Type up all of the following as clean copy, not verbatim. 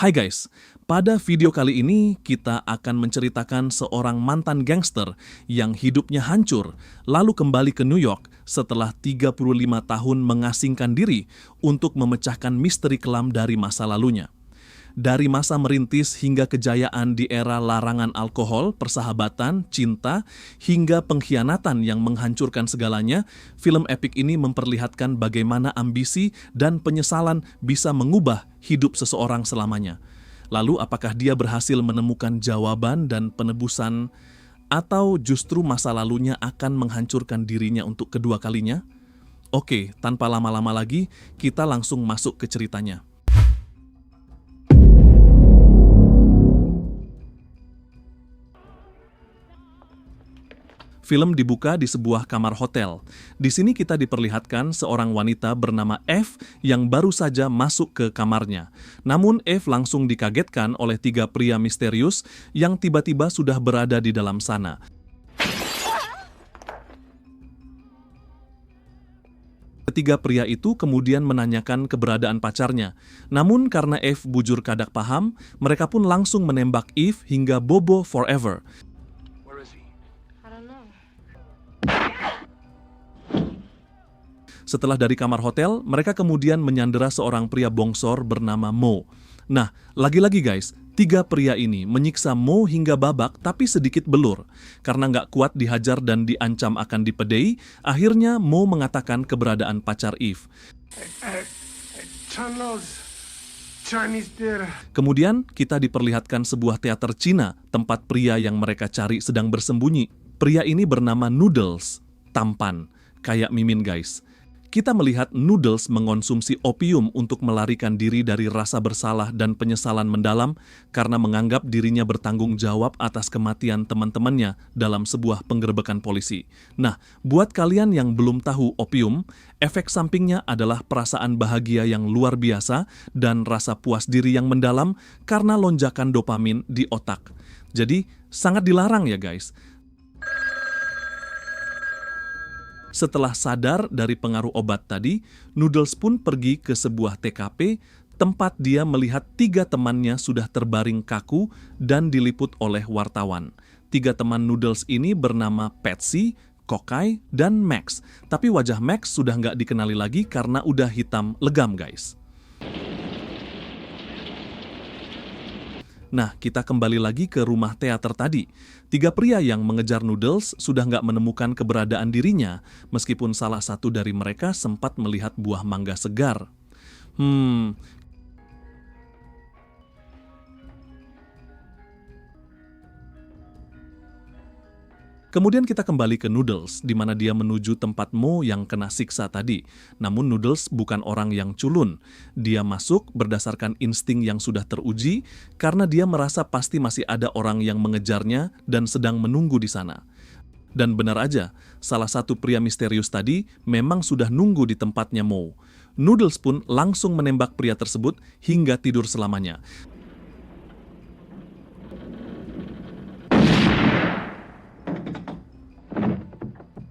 Hai guys, pada video kali ini kita akan menceritakan seorang mantan gangster yang hidupnya hancur lalu kembali ke New York setelah 35 tahun mengasingkan diri untuk memecahkan misteri kelam dari masa lalunya. Dari masa merintis hingga kejayaan di era larangan alkohol, persahabatan, cinta, hingga pengkhianatan yang menghancurkan segalanya, film epik ini memperlihatkan bagaimana ambisi dan penyesalan bisa mengubah hidup seseorang selamanya. Lalu apakah dia berhasil menemukan jawaban dan penebusan, atau justru masa lalunya akan menghancurkan dirinya untuk kedua kalinya? Oke, tanpa lama-lama lagi, kita langsung masuk ke ceritanya. Film dibuka di sebuah kamar hotel. Di sini kita diperlihatkan seorang wanita bernama F yang baru saja masuk ke kamarnya. Namun F langsung dikagetkan oleh 3 pria misterius yang tiba-tiba sudah berada di dalam sana. Ketiga pria itu kemudian menanyakan keberadaan pacarnya. Namun karena F bujur kadak paham, mereka pun langsung menembak Eve hingga bobo forever. Setelah dari kamar hotel, mereka kemudian menyandera seorang pria bongsor bernama Mo. Nah, lagi-lagi guys, 3 pria ini menyiksa Mo hingga babak tapi sedikit belur. Karena nggak kuat dihajar dan diancam akan dipedei, akhirnya Mo mengatakan keberadaan pacar Eve. Kemudian kita diperlihatkan sebuah teater Cina, tempat pria yang mereka cari sedang bersembunyi. Pria ini bernama Noodles, tampan, kayak Mimin guys. Kita melihat Noodles mengonsumsi opium untuk melarikan diri dari rasa bersalah dan penyesalan mendalam karena menganggap dirinya bertanggung jawab atas kematian teman-temannya dalam sebuah penggerebekan polisi. Nah, buat kalian yang belum tahu opium, efek sampingnya adalah perasaan bahagia yang luar biasa dan rasa puas diri yang mendalam karena lonjakan dopamin di otak. Jadi, sangat dilarang ya guys. Setelah sadar dari pengaruh obat tadi, Noodles pun pergi ke sebuah TKP, tempat dia melihat 3 temannya sudah terbaring kaku dan diliput oleh wartawan. 3 teman Noodles ini bernama Patsy, Kokai, dan Max. Tapi wajah Max sudah nggak dikenali lagi karena udah hitam legam guys. Nah, kita kembali lagi ke rumah teater tadi. 3 pria yang mengejar Noodles sudah nggak menemukan keberadaan dirinya, meskipun salah satu dari mereka sempat melihat buah mangga segar. Kemudian kita kembali ke Noodles, di mana dia menuju tempat Mo yang kena siksa tadi. Namun Noodles bukan orang yang culun. Dia masuk berdasarkan insting yang sudah teruji, karena dia merasa pasti masih ada orang yang mengejarnya dan sedang menunggu di sana. Dan benar aja, salah satu pria misterius tadi memang sudah nunggu di tempatnya Mo. Noodles pun langsung menembak pria tersebut hingga tidur selamanya.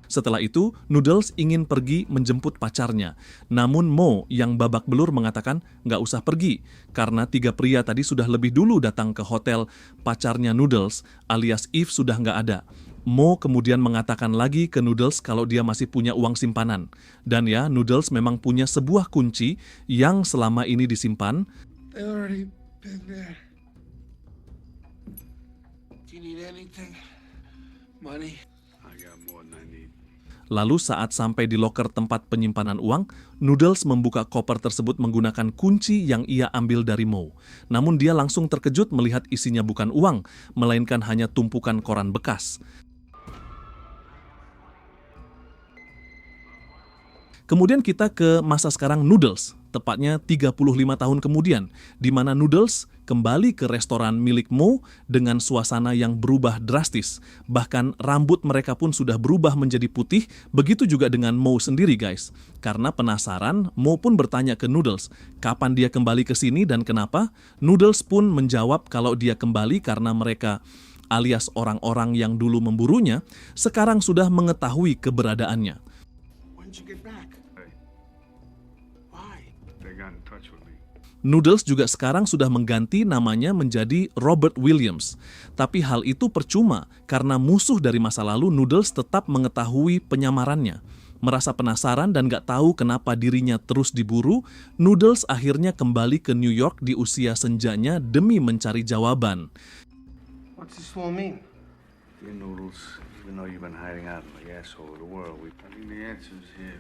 Setelah itu, Noodles ingin pergi menjemput pacarnya. Namun Mo yang babak belur mengatakan nggak usah pergi, karena 3 pria tadi sudah lebih dulu datang ke hotel pacarnya Noodles, alias Eve sudah nggak ada. Mo kemudian mengatakan lagi ke Noodles kalau dia masih punya uang simpanan. Dan ya, Noodles memang punya sebuah kunci yang selama ini disimpan. Lalu saat sampai di loker tempat penyimpanan uang, Noodles membuka koper tersebut menggunakan kunci yang ia ambil dari Mo. Namun dia langsung terkejut melihat isinya bukan uang, melainkan hanya tumpukan koran bekas. Kemudian kita ke masa sekarang Noodles, tepatnya 35 tahun kemudian, di mana Noodles kembali ke restoran milik Mo dengan suasana yang berubah drastis. Bahkan rambut mereka pun sudah berubah menjadi putih, begitu juga dengan Mo sendiri guys. Karena penasaran, Mo pun bertanya ke Noodles, kapan dia kembali ke sini dan kenapa? Noodles pun menjawab kalau dia kembali karena mereka, alias orang-orang yang dulu memburunya, sekarang sudah mengetahui keberadaannya. Noodles juga sekarang sudah mengganti namanya menjadi Robert Williams. Tapi hal itu percuma karena musuh dari masa lalu Noodles tetap mengetahui penyamarannya. Merasa penasaran dan gak tahu kenapa dirinya terus diburu, Noodles akhirnya kembali ke New York di usia senjanya demi mencari jawaban. What's this all mean? Dear Noodles, even though you've been hiding out in the asshole of the world, I think the answer's here.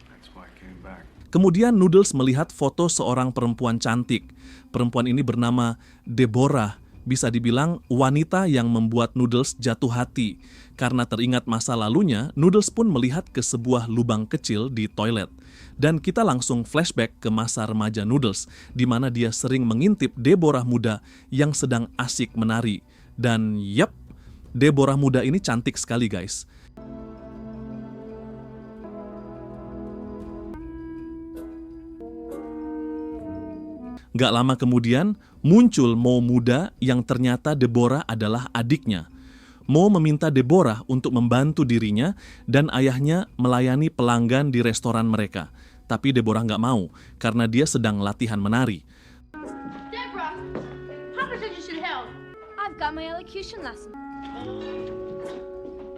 That's why I came back. Kemudian Noodles melihat foto seorang perempuan cantik. Perempuan ini bernama Deborah, bisa dibilang wanita yang membuat Noodles jatuh hati. Karena teringat masa lalunya, Noodles pun melihat ke sebuah lubang kecil di toilet. Dan kita langsung flashback ke masa remaja Noodles, di mana dia sering mengintip Deborah muda yang sedang asik menari. Dan yep, Deborah muda ini cantik sekali guys. Gak lama kemudian, muncul Mo muda yang ternyata Deborah adalah adiknya. Mo meminta Deborah untuk membantu dirinya dan ayahnya melayani pelanggan di restoran mereka. Tapi Deborah gak mau, karena dia sedang latihan menari. Deborah, Papa said you should help. I've got my elocution lesson.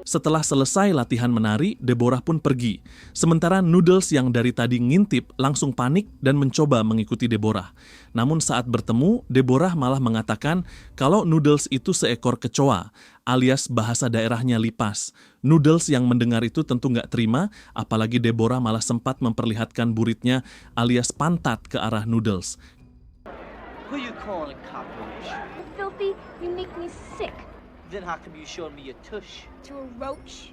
Setelah selesai latihan menari, Deborah pun pergi. Sementara Noodles yang dari tadi ngintip langsung panik dan mencoba mengikuti Deborah. Namun saat bertemu, Deborah malah mengatakan kalau Noodles itu seekor kecoa, alias bahasa daerahnya lipas. Noodles yang mendengar itu tentu nggak terima, apalagi Deborah malah sempat memperlihatkan buritnya alias pantat ke arah Noodles. Who you calling a cockroach? Filthy, you make me sick. Then how come you showed me your tush? To a roach?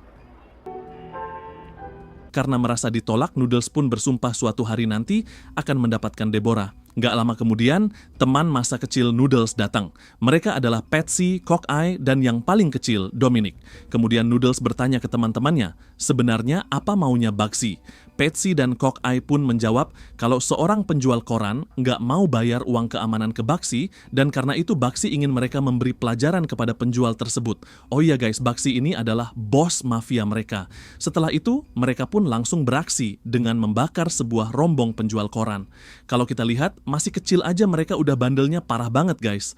Karena merasa ditolak, Noodles pun bersumpah suatu hari nanti akan mendapatkan Deborah. Gak lama kemudian, teman masa kecil Noodles datang. Mereka adalah Patsy, Cockeye, dan yang paling kecil, Dominic. Kemudian Noodles bertanya ke teman-temannya, sebenarnya apa maunya Bugsy? Patsy dan Cockeye pun menjawab kalau seorang penjual koran nggak mau bayar uang keamanan ke Bugsy, dan karena itu Bugsy ingin mereka memberi pelajaran kepada penjual tersebut. Oh iya guys, Bugsy ini adalah bos mafia mereka. Setelah itu, mereka pun langsung beraksi dengan membakar sebuah rombong penjual koran. Kalau kita lihat, masih kecil aja mereka udah bandelnya parah banget guys.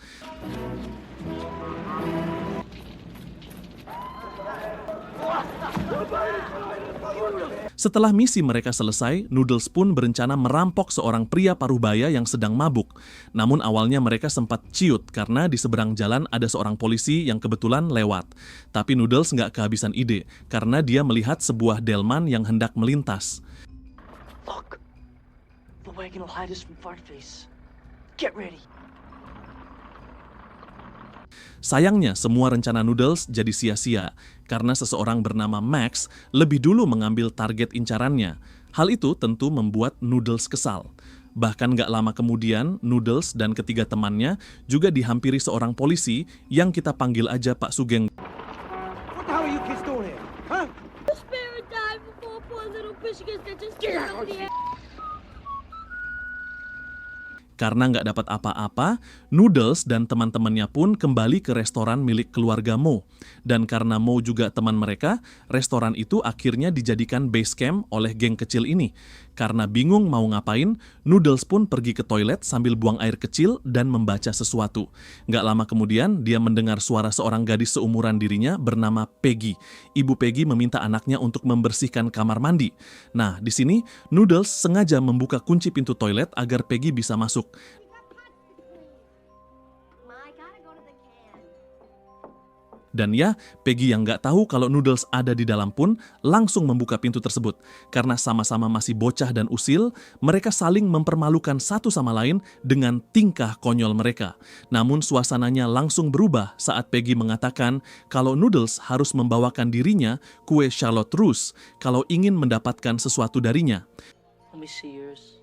Setelah misi mereka selesai, Noodles pun berencana merampok seorang pria parubaya yang sedang mabuk. Namun awalnya mereka sempat ciut karena di seberang jalan ada seorang polisi yang kebetulan lewat. Tapi Noodles nggak kehabisan ide karena dia melihat sebuah delman yang hendak melintas. Look, the wagon will hide us from Fartface. Get ready. Sayangnya, semua rencana Noodles jadi sia-sia karena seseorang bernama Max lebih dulu mengambil target incarannya. Hal itu tentu membuat Noodles kesal. Bahkan gak lama kemudian, Noodles dan ketiga temannya juga dihampiri seorang polisi yang kita panggil aja Pak Sugeng. What the hell are you kids doing here? Huh? Spare a dime before poor little Michigan that just get out of the air. Karena nggak dapat apa-apa, Noodles dan teman-temannya pun kembali ke restoran milik keluarga Mo. Dan karena Mo juga teman mereka, restoran itu akhirnya dijadikan base camp oleh geng kecil ini. Karena bingung mau ngapain, Noodles pun pergi ke toilet sambil buang air kecil dan membaca sesuatu. Nggak lama kemudian, dia mendengar suara seorang gadis seumuran dirinya bernama Peggy. Ibu Peggy meminta anaknya untuk membersihkan kamar mandi. Nah, di sini Noodles sengaja membuka kunci pintu toilet agar Peggy bisa masuk. Dan ya, Peggy yang nggak tahu kalau Noodles ada di dalam pun langsung membuka pintu tersebut. Karena sama-sama masih bocah dan usil, mereka saling mempermalukan satu sama lain dengan tingkah konyol mereka. Namun suasananya langsung berubah saat Peggy mengatakan kalau Noodles harus membawakan dirinya kue Charlotte Russe kalau ingin mendapatkan sesuatu darinya. Let me see yours.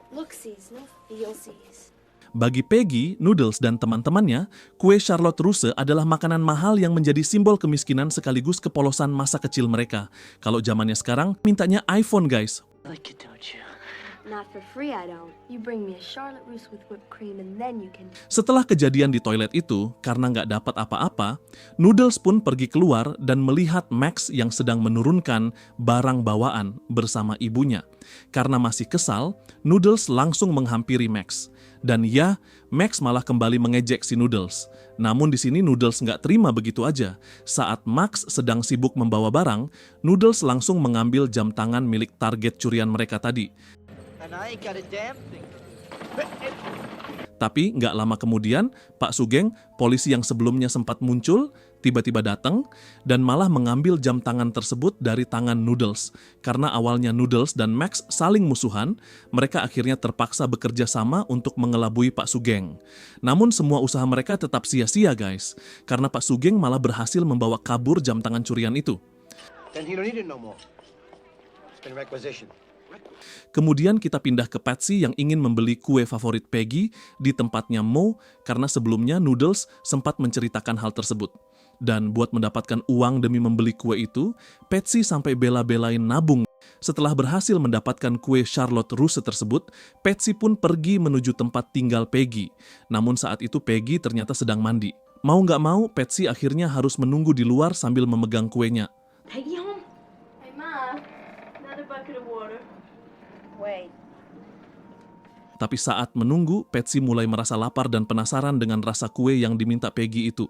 Look-sees, no feel-sees. Bagi Peggy, Noodles, dan teman-temannya, kue Charlotte Russe adalah makanan mahal yang menjadi simbol kemiskinan sekaligus kepolosan masa kecil mereka. Kalau zamannya sekarang, mintanya iPhone guys. Like it, don't you? Not for free, I don't. You bring me a Charlotte Russe with whipped cream and then you can... Setelah kejadian di toilet itu, karena nggak dapat apa-apa, Noodles pun pergi keluar dan melihat Max yang sedang menurunkan barang bawaan bersama ibunya. Karena masih kesal, Noodles langsung menghampiri Max. Dan ya, Max malah kembali mengejek si Noodles. Namun di sini Noodles nggak terima begitu aja. Saat Max sedang sibuk membawa barang, Noodles langsung mengambil jam tangan milik target curian mereka tadi. And I ain't got a damn thing. Tapi nggak lama kemudian, Pak Sugeng, polisi yang sebelumnya sempat muncul, tiba-tiba datang dan malah mengambil jam tangan tersebut dari tangan Noodles. Karena awalnya Noodles dan Max saling musuhan, mereka akhirnya terpaksa bekerja sama untuk mengelabui Pak Sugeng. Namun semua usaha mereka tetap sia-sia guys, karena Pak Sugeng malah berhasil membawa kabur jam tangan curian itu. Then you don't need it no more. It's been requisitioned. Kemudian kita pindah ke Patsy yang ingin membeli kue favorit Peggy di tempatnya Mo karena sebelumnya Noodles sempat menceritakan hal tersebut. Dan buat mendapatkan uang demi membeli kue itu, Patsy sampai bela-belain nabung. Setelah berhasil mendapatkan kue Charlotte Russe tersebut, Patsy pun pergi menuju tempat tinggal Peggy. Namun saat itu Peggy ternyata sedang mandi. Mau nggak mau, Patsy akhirnya harus menunggu di luar sambil memegang kuenya. Peggy home? Hey, Ma. Another bucket of water. Wait. Tapi saat menunggu, Patsy mulai merasa lapar dan penasaran dengan rasa kue yang diminta Peggy itu.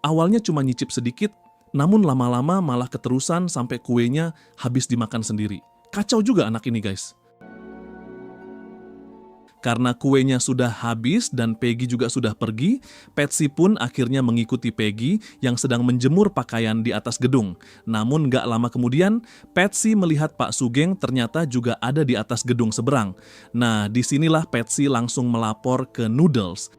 Awalnya cuma nyicip sedikit, namun lama-lama malah keterusan sampai kuenya habis dimakan sendiri. Kacau juga anak ini guys. Karena kuenya sudah habis dan Peggy juga sudah pergi, Patsy pun akhirnya mengikuti Peggy yang sedang menjemur pakaian di atas gedung. Namun gak lama kemudian, Patsy melihat Pak Sugeng ternyata juga ada di atas gedung seberang. Nah, disinilah Patsy langsung melapor ke Noodles.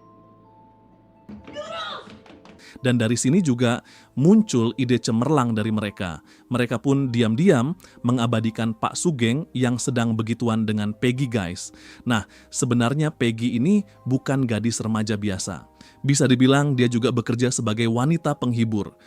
Dan dari sini juga muncul ide cemerlang dari mereka. Mereka pun diam-diam mengabadikan Pak Sugeng yang sedang begituan dengan Peggy guys. Nah, sebenarnya Peggy ini bukan gadis remaja biasa. Bisa dibilang dia juga bekerja sebagai wanita penghibur.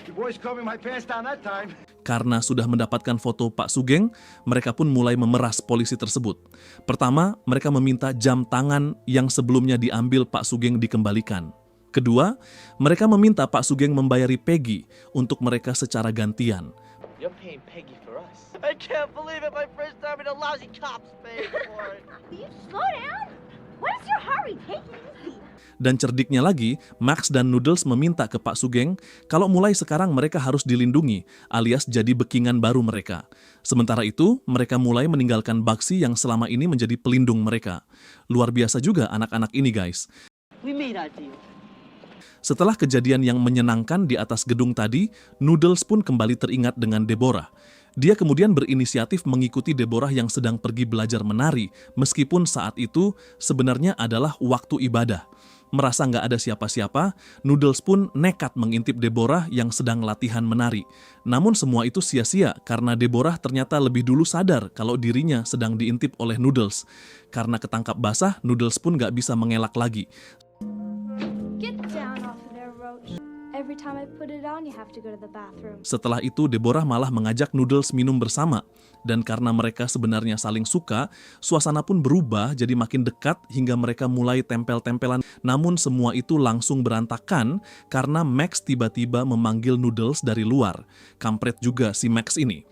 You boys covered my pants down that time. Karena sudah mendapatkan foto Pak Sugeng, mereka pun mulai memeras polisi tersebut. Pertama, mereka meminta jam tangan yang sebelumnya diambil Pak Sugeng dikembalikan. Kedua, mereka meminta Pak Sugeng membayari Peggy untuk mereka secara gantian. You're paying Peggy for us. I can't believe it. My first time in a lousy cop's paying for it. Will you slow down? What is your hurry? Take it easy. Dan cerdiknya lagi, Max dan Noodles meminta ke Pak Sugeng kalau mulai sekarang mereka harus dilindungi, alias jadi bekingan baru mereka. Sementara itu, mereka mulai meninggalkan Bugsy yang selama ini menjadi pelindung mereka. Luar biasa juga anak-anak ini guys. We made our deal. Setelah kejadian yang menyenangkan di atas gedung tadi, Noodles pun kembali teringat dengan Deborah. Dia kemudian berinisiatif mengikuti Deborah yang sedang pergi belajar menari, meskipun saat itu sebenarnya adalah waktu ibadah. Merasa nggak ada siapa-siapa, Noodles pun nekat mengintip Deborah yang sedang latihan menari. Namun semua itu sia-sia karena Deborah ternyata lebih dulu sadar kalau dirinya sedang diintip oleh Noodles. Karena ketangkap basah, Noodles pun nggak bisa mengelak lagi. Get down off of there, Roach. Every time I put it on, you have to go to the bathroom. Setelah itu, Deborah malah mengajak Noodles minum bersama. Dan karena mereka sebenarnya saling suka, suasana pun berubah jadi makin dekat hingga mereka mulai tempel-tempelan. Namun semua itu langsung berantakan karena Max tiba-tiba memanggil Noodles dari luar. Kampret juga si Max ini.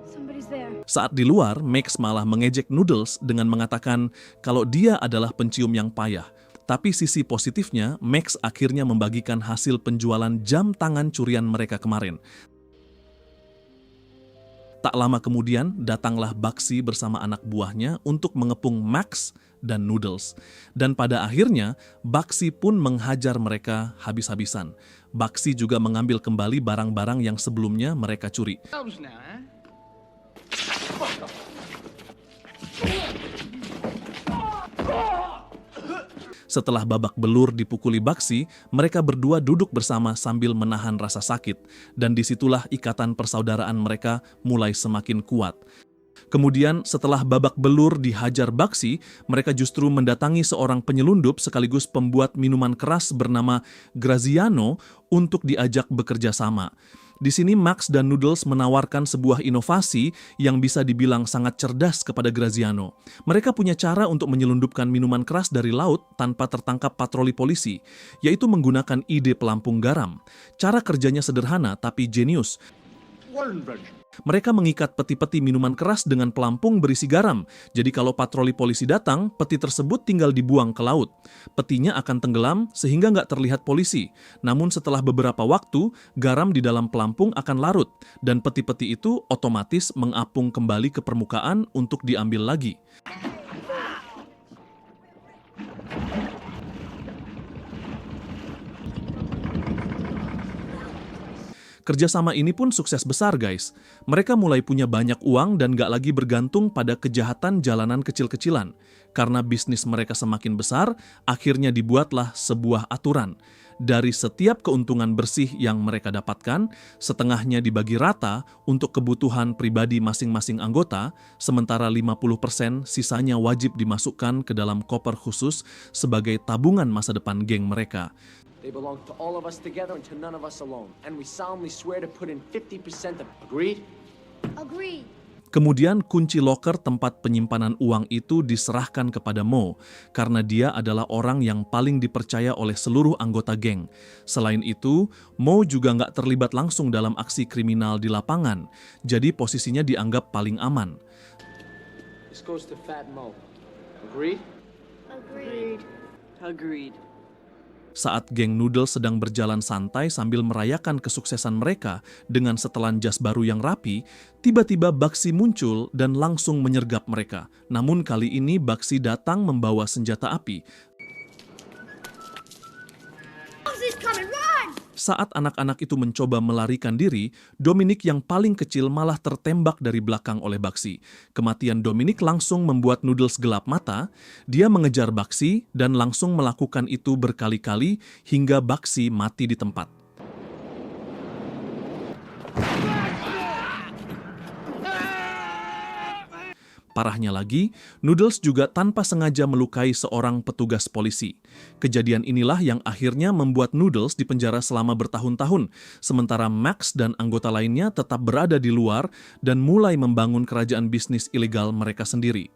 Somebody's there. Saat di luar, Max malah mengejek Noodles dengan mengatakan kalau dia adalah pencium yang payah. Tapi sisi positifnya, Max akhirnya membagikan hasil penjualan jam tangan curian mereka kemarin. Tak lama kemudian, datanglah Bugsy bersama anak buahnya untuk mengepung Max dan Noodles. Dan pada akhirnya, Bugsy pun menghajar mereka habis-habisan. Bugsy juga mengambil kembali barang-barang yang sebelumnya mereka curi. Setelah babak belur dipukuli Bugsy, mereka berdua duduk bersama sambil menahan rasa sakit. Dan disitulah ikatan persaudaraan mereka mulai semakin kuat. Kemudian setelah babak belur dihajar Baxi, mereka justru mendatangi seorang penyelundup sekaligus pembuat minuman keras bernama Graziano untuk diajak bekerja sama. Di sini Max dan Noodles menawarkan sebuah inovasi yang bisa dibilang sangat cerdas kepada Graziano. Mereka punya cara untuk menyelundupkan minuman keras dari laut tanpa tertangkap patroli polisi, yaitu menggunakan ide pelampung garam. Cara kerjanya sederhana tapi jenius. What invention? Mereka mengikat peti-peti minuman keras dengan pelampung berisi garam. Jadi kalau patroli polisi datang, peti tersebut tinggal dibuang ke laut. Petinya akan tenggelam sehingga nggak terlihat polisi. Namun setelah beberapa waktu, garam di dalam pelampung akan larut. Dan peti-peti itu otomatis mengapung kembali ke permukaan untuk diambil lagi. Kerjasama ini pun sukses besar guys. Mereka mulai punya banyak uang dan gak lagi bergantung pada kejahatan jalanan kecil-kecilan. Karena bisnis mereka semakin besar, akhirnya dibuatlah sebuah aturan. Dari setiap keuntungan bersih yang mereka dapatkan, setengahnya dibagi rata untuk kebutuhan pribadi masing-masing anggota, sementara 50% sisanya wajib dimasukkan ke dalam koper khusus sebagai tabungan masa depan geng mereka. They belong to all of us together and to none of us alone. And we solemnly swear to put in 50% of... Agreed? Agreed. Kemudian kunci loker tempat penyimpanan uang itu diserahkan kepada Mo, karena dia adalah orang yang paling dipercaya oleh seluruh anggota geng. Selain itu, Mo juga nggak terlibat langsung dalam aksi kriminal di lapangan, jadi posisinya dianggap paling aman. This goes to Fat Mo. Agreed? Agreed. Agreed. Saat geng Noodles sedang berjalan santai sambil merayakan kesuksesan mereka dengan setelan jas baru yang rapi, tiba-tiba Baxi muncul dan langsung menyergap mereka. Namun kali ini Baxi datang membawa senjata api. He's coming, run! Saat anak-anak itu mencoba melarikan diri, Dominic yang paling kecil malah tertembak dari belakang oleh Baxi. Kematian Dominic langsung membuat Noodles gelap mata. Dia mengejar Baxi dan langsung melakukan itu berkali-kali hingga Baxi mati di tempat. Parahnya lagi, Noodles juga tanpa sengaja melukai seorang petugas polisi. Kejadian inilah yang akhirnya membuat Noodles dipenjara selama bertahun-tahun, sementara Max dan anggota lainnya tetap berada di luar dan mulai membangun kerajaan bisnis ilegal mereka sendiri.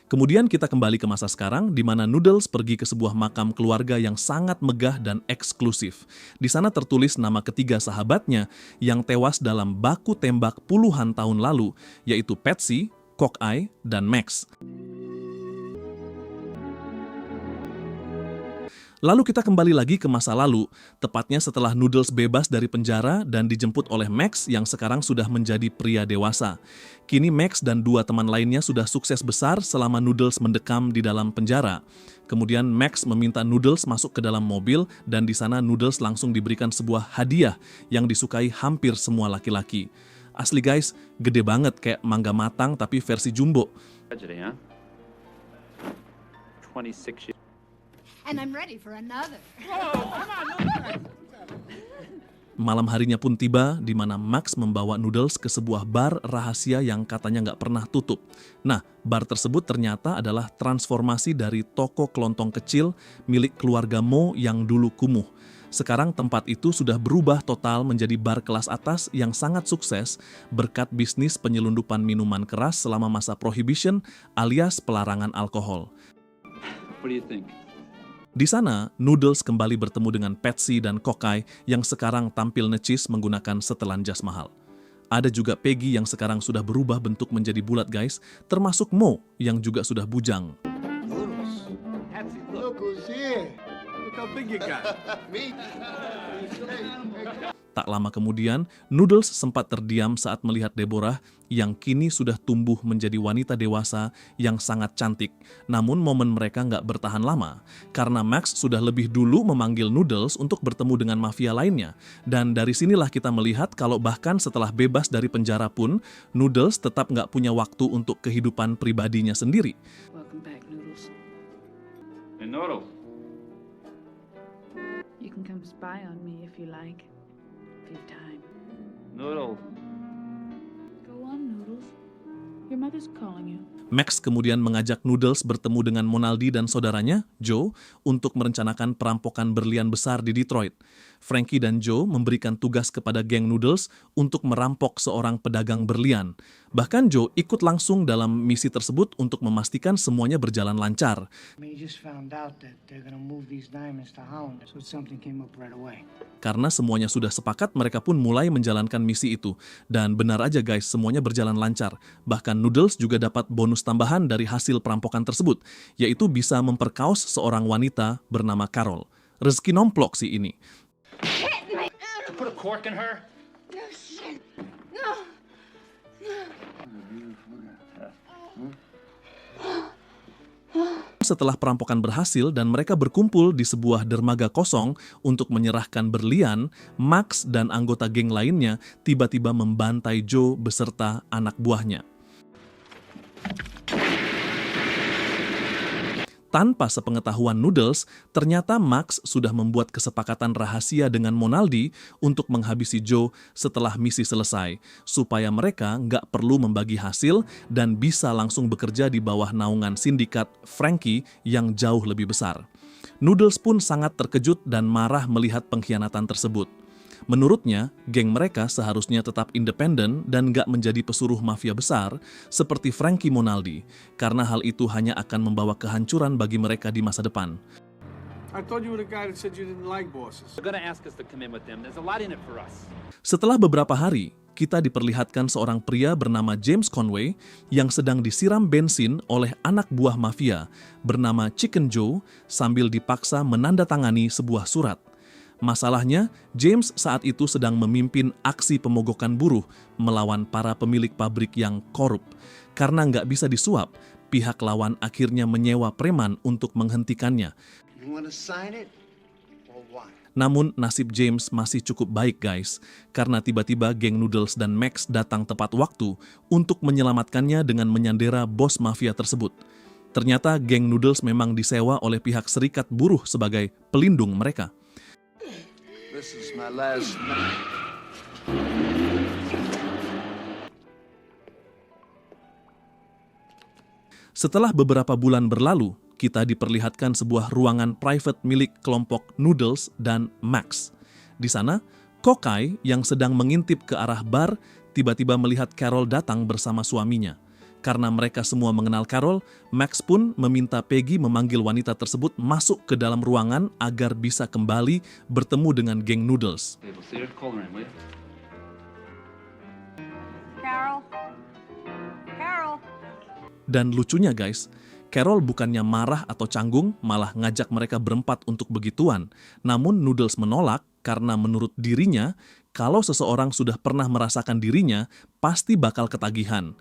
Kemudian kita kembali ke masa sekarang, di mana Noodles pergi ke sebuah makam keluarga yang sangat megah dan eksklusif. Di sana tertulis nama ketiga sahabatnya yang tewas dalam baku tembak puluhan tahun lalu, yaitu Patsy, Cockeye, dan Max. Lalu kita kembali lagi ke masa lalu, tepatnya setelah Noodles bebas dari penjara dan dijemput oleh Max yang sekarang sudah menjadi pria dewasa. Kini Max dan dua teman lainnya sudah sukses besar selama Noodles mendekam di dalam penjara. Kemudian Max meminta Noodles masuk ke dalam mobil dan di sana Noodles langsung diberikan sebuah hadiah yang disukai hampir semua laki-laki. Asli guys, gede banget kayak mangga matang tapi versi jumbo. Tragedy, huh? 26 years. And I'm ready for another. Malam harinya pun tiba di mana Max membawa Noodles ke sebuah bar rahasia yang katanya nggak pernah tutup. Nah, bar tersebut ternyata adalah transformasi dari toko kelontong kecil milik keluarga Mo yang dulu kumuh. Sekarang tempat itu sudah berubah total menjadi bar kelas atas yang sangat sukses berkat bisnis penyelundupan minuman keras selama masa Prohibition alias pelarangan alkohol. What do you think? Di sana, Noodles kembali bertemu dengan Patsy dan Cockeye yang sekarang tampil necis menggunakan setelan jas mahal. Ada juga Peggy yang sekarang sudah berubah bentuk menjadi bulat guys, termasuk Mo yang juga sudah bujang. Look who's here. Look how big you got. Me? Tak lama kemudian, Noodles sempat terdiam saat melihat Deborah yang kini sudah tumbuh menjadi wanita dewasa yang sangat cantik. Namun momen mereka nggak bertahan lama, karena Max sudah lebih dulu memanggil Noodles untuk bertemu dengan mafia lainnya. Dan dari sinilah kita melihat kalau bahkan setelah bebas dari penjara pun, Noodles tetap nggak punya waktu untuk kehidupan pribadinya sendiri. Welcome back, Noodles. Hey, Noodles. You can come spy on me if you like. if you've time. Noodle. Go on, Noodles. Your mother's calling you. Max kemudian mengajak Noodles bertemu dengan Monaldi dan saudaranya, Joe, untuk merencanakan perampokan berlian besar di Detroit. Frankie dan Joe memberikan tugas kepada geng Noodles untuk merampok seorang pedagang berlian. Bahkan Joe ikut langsung dalam misi tersebut untuk memastikan semuanya berjalan lancar. We just found out that they're gonna move these diamonds to Holland, so something came up right away. Karena semuanya sudah sepakat, mereka pun mulai menjalankan misi itu. Dan benar aja guys, semuanya berjalan lancar. Bahkan Noodles juga dapat bonus tambahan dari hasil perampokan tersebut, yaitu bisa memperkaos seorang wanita bernama Carol. Rezeki nomplok sih ini. Put a cork in her? No shit. No. Setelah perampokan berhasil dan mereka berkumpul di sebuah dermaga kosong untuk menyerahkan berlian, Max dan anggota geng lainnya tiba-tiba membantai Joe beserta anak buahnya. Tanpa sepengetahuan Noodles, ternyata Max sudah membuat kesepakatan rahasia dengan Monaldi untuk menghabisi Joe setelah misi selesai, supaya mereka nggak perlu membagi hasil dan bisa langsung bekerja di bawah naungan sindikat Frankie yang jauh lebih besar. Noodles pun sangat terkejut dan marah melihat pengkhianatan tersebut. Menurutnya, geng mereka seharusnya tetap independen dan gak menjadi pesuruh mafia besar seperti Frankie Monaldi, karena hal itu hanya akan membawa kehancuran bagi mereka di masa depan. I thought you were the guy that said you didn't like bosses. They're gonna ask us to come in with them. There's a lot in it for us. Setelah beberapa hari, kita diperlihatkan seorang pria bernama James Conway yang sedang disiram bensin oleh anak buah mafia bernama Chicken Joe sambil dipaksa menandatangani sebuah surat. Masalahnya, James saat itu sedang memimpin aksi pemogokan buruh melawan para pemilik pabrik yang korup. Karena nggak bisa disuap, pihak lawan akhirnya menyewa preman untuk menghentikannya. You want to sign it or what? Namun nasib James masih cukup baik guys, karena tiba-tiba geng Noodles dan Max datang tepat waktu untuk menyelamatkannya dengan menyandera bos mafia tersebut. Ternyata geng Noodles memang disewa oleh pihak serikat buruh sebagai pelindung mereka. This is my last night. Setelah beberapa bulan berlalu, kita diperlihatkan sebuah ruangan private milik kelompok Noodles dan Max. Di sana, Kokai yang sedang mengintip ke arah bar tiba-tiba melihat Carol datang bersama suaminya. Karena mereka semua mengenal Carol, Max pun meminta Peggy memanggil wanita tersebut masuk ke dalam ruangan agar bisa kembali bertemu dengan geng Noodles. Hey, we'll see her. Call her in, will you? Carol? Carol? Dan lucunya guys, Carol bukannya marah atau canggung, malah ngajak mereka berempat untuk begituan. Namun Noodles menolak karena menurut dirinya, kalau seseorang sudah pernah merasakan dirinya, pasti bakal ketagihan.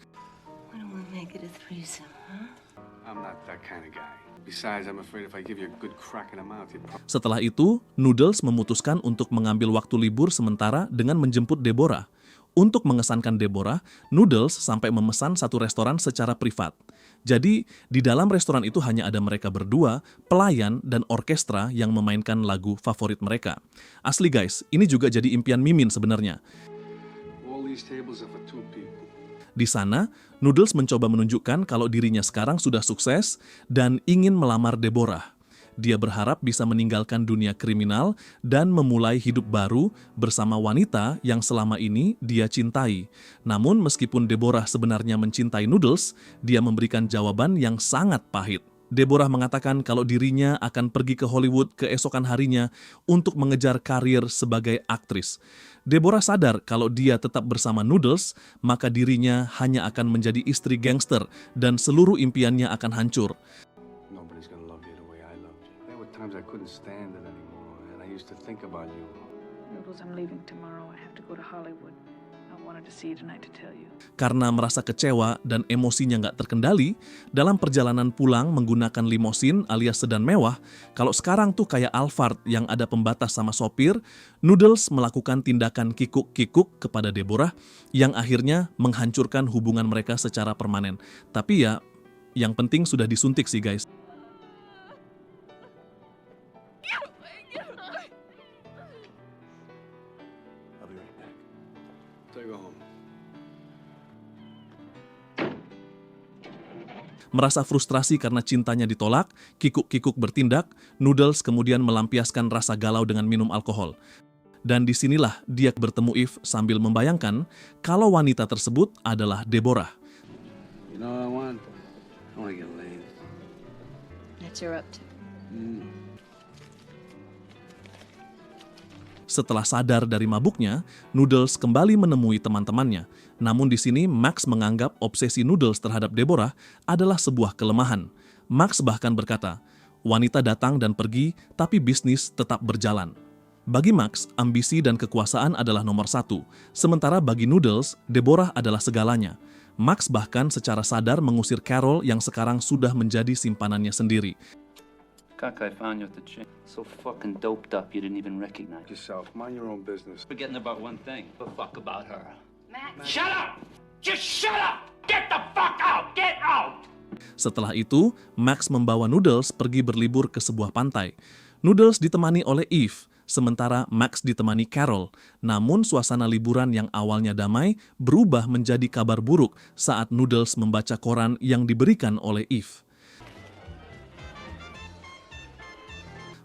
I'm not that kind of guy. Besides, I'm afraid if I give you a good crack in the mouth, you'd probably... Setelah itu, Noodles memutuskan untuk mengambil waktu libur sementara dengan menjemput Deborah. Untuk mengesankan Deborah, Noodles sampai memesan satu restoran secara privat. Jadi, di dalam restoran itu hanya ada mereka berdua, pelayan, dan orkestra yang memainkan lagu favorit mereka. Asli guys, ini juga jadi impian Mimin sebenarnya. All these tables are for two people. Di sana, Noodles mencoba menunjukkan kalau dirinya sekarang sudah sukses dan ingin melamar Deborah. Dia berharap bisa meninggalkan dunia kriminal dan memulai hidup baru bersama wanita yang selama ini dia cintai. Namun meskipun Deborah sebenarnya mencintai Noodles, dia memberikan jawaban yang sangat pahit. Deborah mengatakan kalau dirinya akan pergi ke Hollywood keesokan harinya untuk mengejar karir sebagai aktris. Deborah sadar kalau dia tetap bersama Noodles, maka dirinya hanya akan menjadi istri gangster dan seluruh impiannya akan hancur. Nobody's gonna love you the way I loved you. There were times I couldn't stand it anymore, and I used to think about you. Noodles, I'm leaving tomorrow. I have to go to Hollywood. I wanted to see you tonight to tell you. Karena merasa kecewa dan emosinya nggak terkendali, dalam perjalanan pulang menggunakan limosin alias sedan mewah, kalau sekarang tuh kayak Alphard yang ada pembatas sama sopir, Noodles melakukan tindakan kikuk-kikuk kepada Deborah yang akhirnya menghancurkan hubungan mereka secara permanen. Tapi ya, yang penting sudah disuntik sih guys. I'll be right Take her home. Merasa frustrasi karena cintanya ditolak, kikuk-kikuk bertindak, Noodles kemudian melampiaskan rasa galau dengan minum alkohol. Dan disinilah dia bertemu Eve sambil membayangkan kalau wanita tersebut adalah Deborah. You know what I want? I want to get laid. That's you're up to. Setelah sadar dari mabuknya, Noodles kembali menemui teman-temannya. Namun di sini Max menganggap obsesi Noodles terhadap Deborah adalah sebuah kelemahan. Max bahkan berkata, wanita datang dan pergi, tapi bisnis tetap berjalan. Bagi Max, ambisi dan kekuasaan adalah nomor satu. Sementara bagi Noodles, Deborah adalah segalanya. Max bahkan secara sadar mengusir Carol yang sekarang sudah menjadi simpanannya sendiri. Cock, I found you at the gym. So fucking doped up you didn't even recognize. Yourself. Mind your own business. Forgetting about one thing. The fuck about her. Max. Shut up! Just shut up! Get the fuck out! Get out! Setelah itu, Max membawa Noodles pergi berlibur ke sebuah pantai. Noodles ditemani oleh Eve, sementara Max ditemani Carol. Namun suasana liburan yang awalnya damai berubah menjadi kabar buruk saat Noodles membaca koran yang diberikan oleh Eve.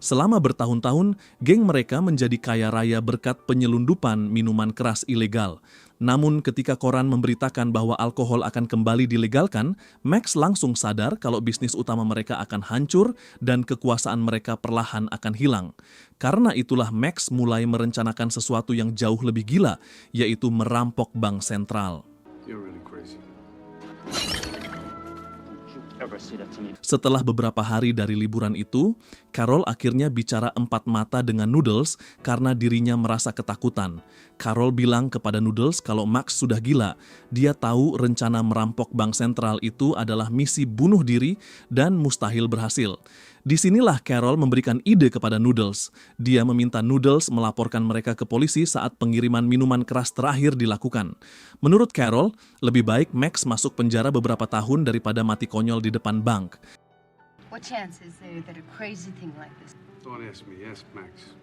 Selama bertahun-tahun, geng mereka menjadi kaya raya berkat penyelundupan minuman keras ilegal. Namun ketika koran memberitakan bahwa alkohol akan kembali dilegalkan, Max langsung sadar kalau bisnis utama mereka akan hancur dan kekuasaan mereka perlahan akan hilang. Karena itulah Max mulai merencanakan sesuatu yang jauh lebih gila, yaitu merampok bank sentral. You're really crazy. Ever say that to me? Setelah beberapa hari dari liburan itu, Carol akhirnya bicara empat mata dengan Noodles karena dirinya merasa ketakutan. Carol bilang kepada Noodles kalau Max sudah gila. Dia tahu rencana merampok bank sentral itu adalah misi bunuh diri dan mustahil berhasil. Disinilah Carol memberikan ide kepada Noodles. Dia meminta Noodles melaporkan mereka ke polisi saat pengiriman minuman keras terakhir dilakukan. Menurut Carol, lebih baik Max masuk penjara beberapa tahun daripada mati konyol di depan bank. What chance is there that a crazy thing like this? Don't ask me. Ask Max.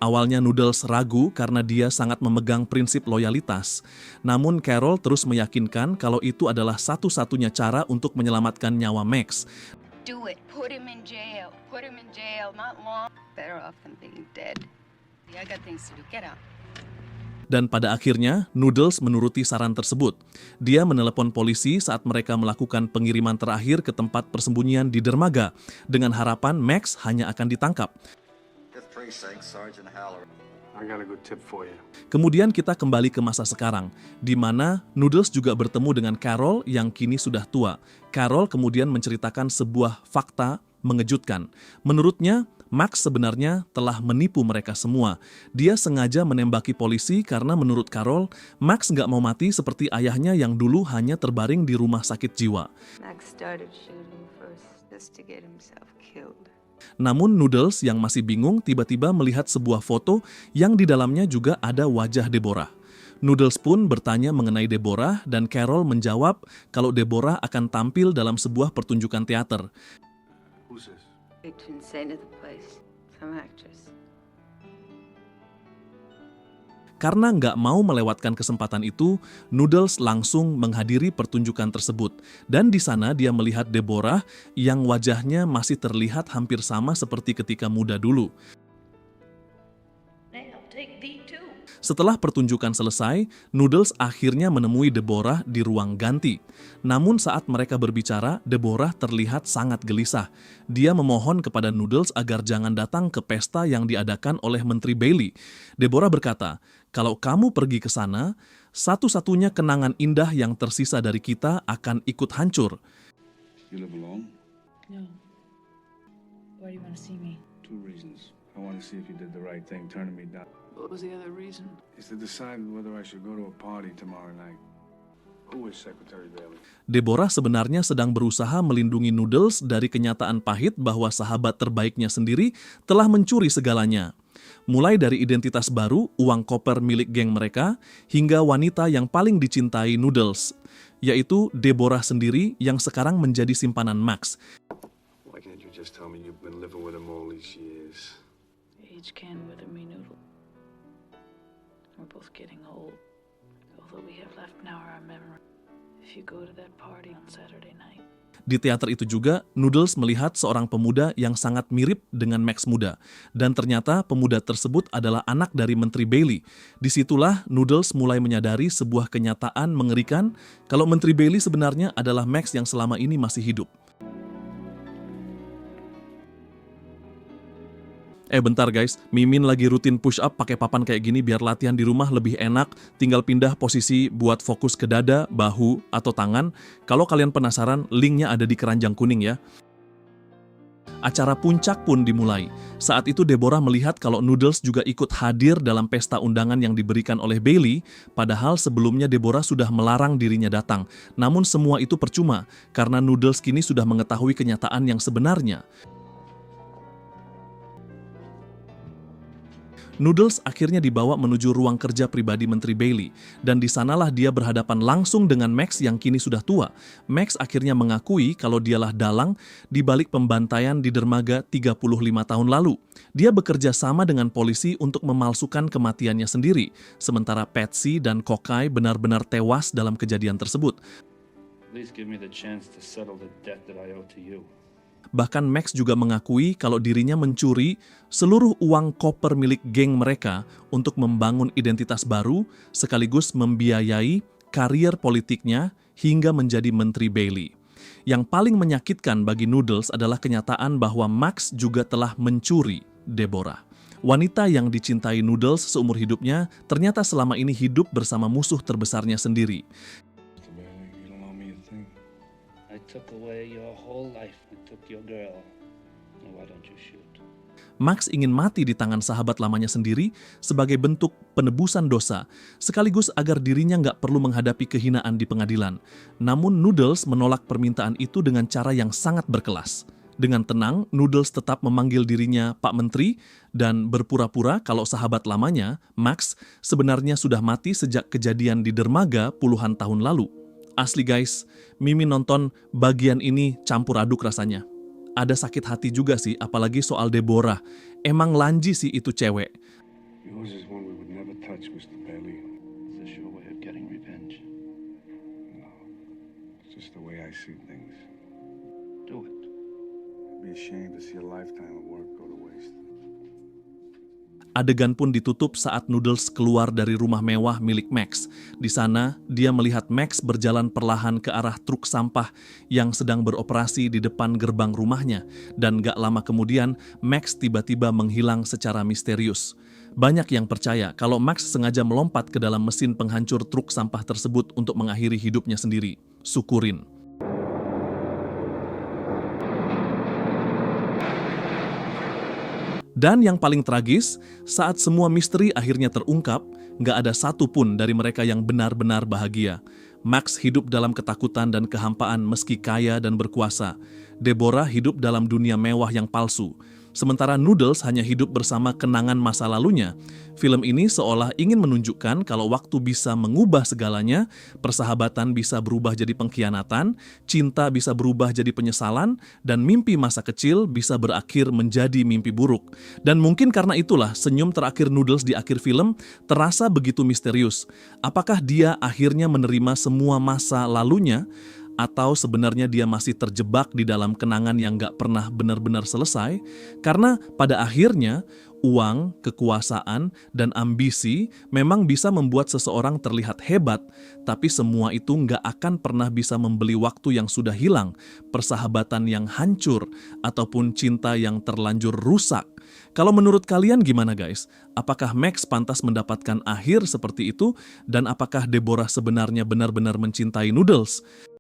Awalnya Noodles ragu karena dia sangat memegang prinsip loyalitas. Namun Carol terus meyakinkan kalau itu adalah satu-satunya cara untuk menyelamatkan nyawa Max. Do it. Put him in jail. Put him in jail. Not long. Better off than being dead. Yeah, I got things to do. Get out. Dan pada akhirnya, Noodles menuruti saran tersebut. Dia menelepon polisi saat mereka melakukan pengiriman terakhir ke tempat persembunyian di dermaga, dengan harapan Max hanya akan ditangkap. I got a good tip for you. Kemudian kita kembali ke masa sekarang, di mana Noodles juga bertemu dengan Carol yang kini sudah tua. Carol kemudian menceritakan sebuah fakta mengejutkan. Menurutnya, Max sebenarnya telah menipu mereka semua. Dia sengaja menembaki polisi karena menurut Carol, Max nggak mau mati seperti ayahnya yang dulu hanya terbaring di rumah sakit jiwa. Max started shooting first just to get himself killed. Namun Noodles yang masih bingung tiba-tiba melihat sebuah foto yang di dalamnya juga ada wajah Deborah. Noodles pun bertanya mengenai Deborah dan Carol menjawab kalau Deborah akan tampil dalam sebuah pertunjukan teater. Who's this? Patron saint of the place. Some actress. Karena nggak mau melewatkan kesempatan itu, Noodles langsung menghadiri pertunjukan tersebut. Dan di sana dia melihat Deborah yang wajahnya masih terlihat hampir sama seperti ketika muda dulu. Setelah pertunjukan selesai, Noodles akhirnya menemui Deborah di ruang ganti. Namun saat mereka berbicara, Deborah terlihat sangat gelisah. Dia memohon kepada Noodles agar jangan datang ke pesta yang diadakan oleh Menteri Bailey. Deborah berkata, kalau kamu pergi ke sana, satu-satunya kenangan indah yang tersisa dari kita akan ikut hancur. You live alone? No. Why do you want to see me? 2 reasons. I want to see if you did the right thing, turning me down. What was the other reason? Is to decide whether I should go to a party tomorrow night. Who is Secretary Bailey? Deborah sebenarnya sedang berusaha melindungi Noodles dari kenyataan pahit bahwa sahabat terbaiknya sendiri telah mencuri segalanya. Mulai dari identitas baru, uang koper milik geng mereka, hingga wanita yang paling dicintai Noodles, yaitu Deborah sendiri yang sekarang menjadi simpanan Max. Why can't you just tell me you've been living with him all these years? Age can wither me, Noodle. We're both getting old. Both that we have left now are our memory. If you go to that party on Saturday night. Di teater itu juga, Noodles melihat seorang pemuda yang sangat mirip dengan Max muda. Dan ternyata pemuda tersebut adalah anak dari Menteri Bailey. Disitulah Noodles mulai menyadari sebuah kenyataan mengerikan kalau Menteri Bailey sebenarnya adalah Max yang selama ini masih hidup. Bentar guys, Mimin lagi rutin push up pakai papan kayak gini biar latihan di rumah lebih enak, tinggal pindah posisi buat fokus ke dada, bahu, atau tangan. Kalau kalian penasaran, linknya ada di keranjang kuning ya. Acara puncak pun dimulai. Saat itu Deborah melihat kalau Noodles juga ikut hadir dalam pesta undangan yang diberikan oleh Bailey, padahal sebelumnya Deborah sudah melarang dirinya datang. Namun semua itu percuma, karena Noodles kini sudah mengetahui kenyataan yang sebenarnya. Noodles akhirnya dibawa menuju ruang kerja pribadi Menteri Bailey, dan di sanalah dia berhadapan langsung dengan Max yang kini sudah tua. Max akhirnya mengakui kalau dialah dalang di balik pembantaian di dermaga 35 tahun lalu. Dia bekerja sama dengan polisi untuk memalsukan kematiannya sendiri, sementara Patsy dan Kokai benar-benar tewas dalam kejadian tersebut. Please give me the chance to settle the debt that I owe to you. Bahkan Max juga mengakui kalau dirinya mencuri seluruh uang koper milik geng mereka untuk membangun identitas baru sekaligus membiayai karier politiknya hingga menjadi Menteri Bailey. Yang paling menyakitkan bagi Noodles adalah kenyataan bahwa Max juga telah mencuri Deborah. Wanita yang dicintai Noodles seumur hidupnya ternyata selama ini hidup bersama musuh terbesarnya sendiri. I took away your whole life. I took your girl. Why don't you shoot? Max ingin mati di tangan sahabat lamanya sendiri sebagai bentuk penebusan dosa, sekaligus agar dirinya nggak perlu menghadapi kehinaan di pengadilan. Namun Noodles menolak permintaan itu dengan cara yang sangat berkelas. Dengan tenang, Noodles tetap memanggil dirinya Pak Menteri dan berpura-pura kalau sahabat lamanya, Max, sebenarnya sudah mati sejak kejadian di dermaga puluhan tahun lalu. Asli guys, Mimin nonton bagian ini campur aduk rasanya. Ada sakit hati juga sih, apalagi soal Deborah. Emang lanji sih itu cewek. Yours is one we would never touch, Mr. Bailey. It's a sure way of getting revenge. No, it's just the way I see things. Do it. I'd be ashamed to see a lifetime of work go to waste. Adegan pun ditutup saat Noodles keluar dari rumah mewah milik Max. Di sana, dia melihat Max berjalan perlahan ke arah truk sampah yang sedang beroperasi di depan gerbang rumahnya. Dan gak lama kemudian, Max tiba-tiba menghilang secara misterius. Banyak yang percaya kalau Max sengaja melompat ke dalam mesin penghancur truk sampah tersebut untuk mengakhiri hidupnya sendiri. Syukurin. Dan yang paling tragis, saat semua misteri akhirnya terungkap, nggak ada satupun dari mereka yang benar-benar bahagia. Max hidup dalam ketakutan dan kehampaan meski kaya dan berkuasa. Deborah hidup dalam dunia mewah yang palsu. Sementara Noodles hanya hidup bersama kenangan masa lalunya. Film ini seolah ingin menunjukkan kalau waktu bisa mengubah segalanya, persahabatan bisa berubah jadi pengkhianatan, cinta bisa berubah jadi penyesalan, dan mimpi masa kecil bisa berakhir menjadi mimpi buruk. Dan mungkin karena itulah senyum terakhir Noodles di akhir film terasa begitu misterius. Apakah dia akhirnya menerima semua masa lalunya? Atau sebenarnya dia masih terjebak di dalam kenangan yang gak pernah benar-benar selesai? Karena pada akhirnya, uang, kekuasaan, dan ambisi memang bisa membuat seseorang terlihat hebat, tapi semua itu gak akan pernah bisa membeli waktu yang sudah hilang, persahabatan yang hancur, ataupun cinta yang terlanjur rusak. Kalau menurut kalian gimana guys? Apakah Max pantas mendapatkan akhir seperti itu? Dan apakah Deborah sebenarnya benar-benar mencintai Noodles?